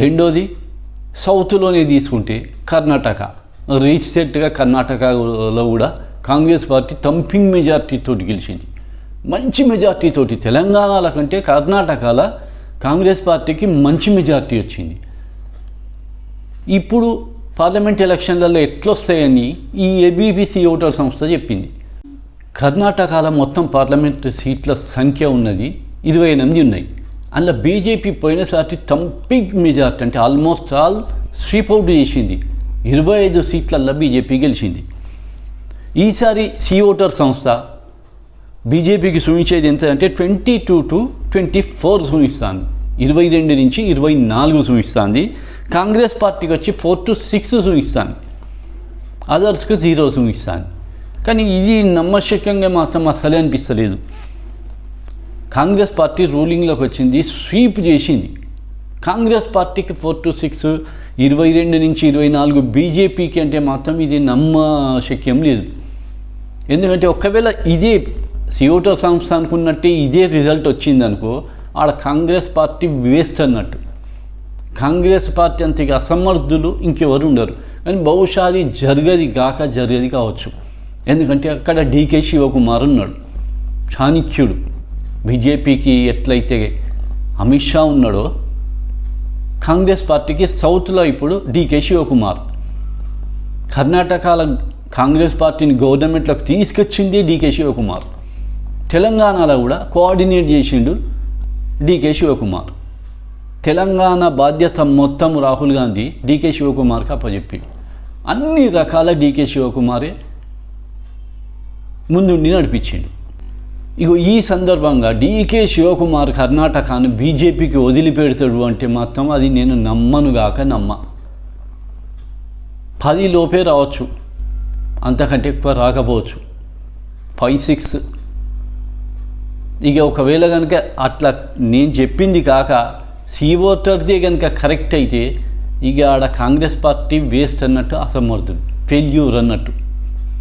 రెండోది సౌత్లోనే తీసుకుంటే కర్ణాటక రీసెంట్గా కర్ణాటకలో కూడా కాంగ్రెస్ పార్టీ థంపింగ్ మెజార్టీతోటి గెలిచింది. మంచి మెజార్టీతోటి తెలంగాణల కంటే కర్ణాటకలో కాంగ్రెస్ పార్టీకి మంచి మెజార్టీ వచ్చింది. ఇప్పుడు పార్లమెంట్ ఎలక్షన్లలో ఎట్లొస్తాయని ఈ ఏబీపీసీ ఓటర్ సంస్థ చెప్పింది. కర్ణాటకలో మొత్తం పార్లమెంట్ సీట్ల సంఖ్య ఉన్నది 28 ఉన్నాయి. అందులో బీజేపీ పోయినసారి థంపింగ్ మెజార్టీ అంటే ఆల్మోస్ట్ ఆల్ స్వీప్ అవుట్ చేసింది. 25 సీట్లల్లో బీజేపీ గెలిచింది. ఈసారి సి ఓటర్ సంస్థ బీజేపీకి చూపించేది ఎంత అంటే 22 to 24 చూపిస్తుంది. 22 నుంచి 24 చూపిస్తుంది. కాంగ్రెస్ పార్టీకి వచ్చి 4 to 6 చూపిస్తుంది. అదర్స్కి 0 చూపిస్తుంది. కానీ ఇది నమ్మశక్యంగా మాత్రం అసలే అనిపిస్తలేదు. కాంగ్రెస్ పార్టీ రూలింగ్లోకి వచ్చింది, స్వీప్ చేసింది. కాంగ్రెస్ పార్టీకి 4 to 6, 22 నుంచి 24 బీజేపీకి అంటే మాత్రం ఇది నమ్మశక్యం లేదు. ఎందుకంటే ఒకవేళ ఇదే సియోటర్ సంస్థ అనుకున్నట్టే ఇదే రిజల్ట్ వచ్చిందనుకో ఆడ కాంగ్రెస్ పార్టీ వేస్ట్ అన్నట్టు. కాంగ్రెస్ పార్టీ అంత అసమర్థులు ఇంకెవరు ఉండరు. కానీ బహుశా అది జరగది కావచ్చు. ఎందుకంటే అక్కడ డీకే శివకుమార్ ఉన్నాడు, చాణక్యుడు. బీజేపీకి ఎట్లయితే అమిత్ షా ఉన్నాడో కాంగ్రెస్ పార్టీకి సౌత్లో ఇప్పుడు డీకే శివకుమార్. కర్ణాటకలో కాంగ్రెస్ పార్టీని గవర్నమెంట్లోకి తీసుకొచ్చింది డీకే శివకుమార్. తెలంగాణలో కూడా కోఆర్డినేట్ చేసిండు డీకే శివకుమార్. తెలంగాణ బాధ్యత మొత్తం రాహుల్ గాంధీ డీకే శివకుమార్కి అప్పచెప్పిండు. అన్ని రకాల డీకే శివకుమారే ముందుండి నడిపించిండు. ఇగో ఈ సందర్భంగా డీకే శివకుమార్ కర్ణాటకను బీజేపీకి వదిలిపెడతాడు అంటే మాత్రం అది నేను నమ్మనుగాక 10 లోపే రావచ్చు, అంతకంటే ఎక్కువ రాకపోవచ్చు, 5-6. ఇక ఒకవేళ కనుక అట్లా నేను చెప్పింది కాక సి ఓటర్దే కనుక కరెక్ట్ అయితే ఇక ఆడ కాంగ్రెస్ పార్టీ వేస్ట్ అన్నట్టు, అసమర్థుడు, ఫెయిల్యూర్ అన్నట్టు.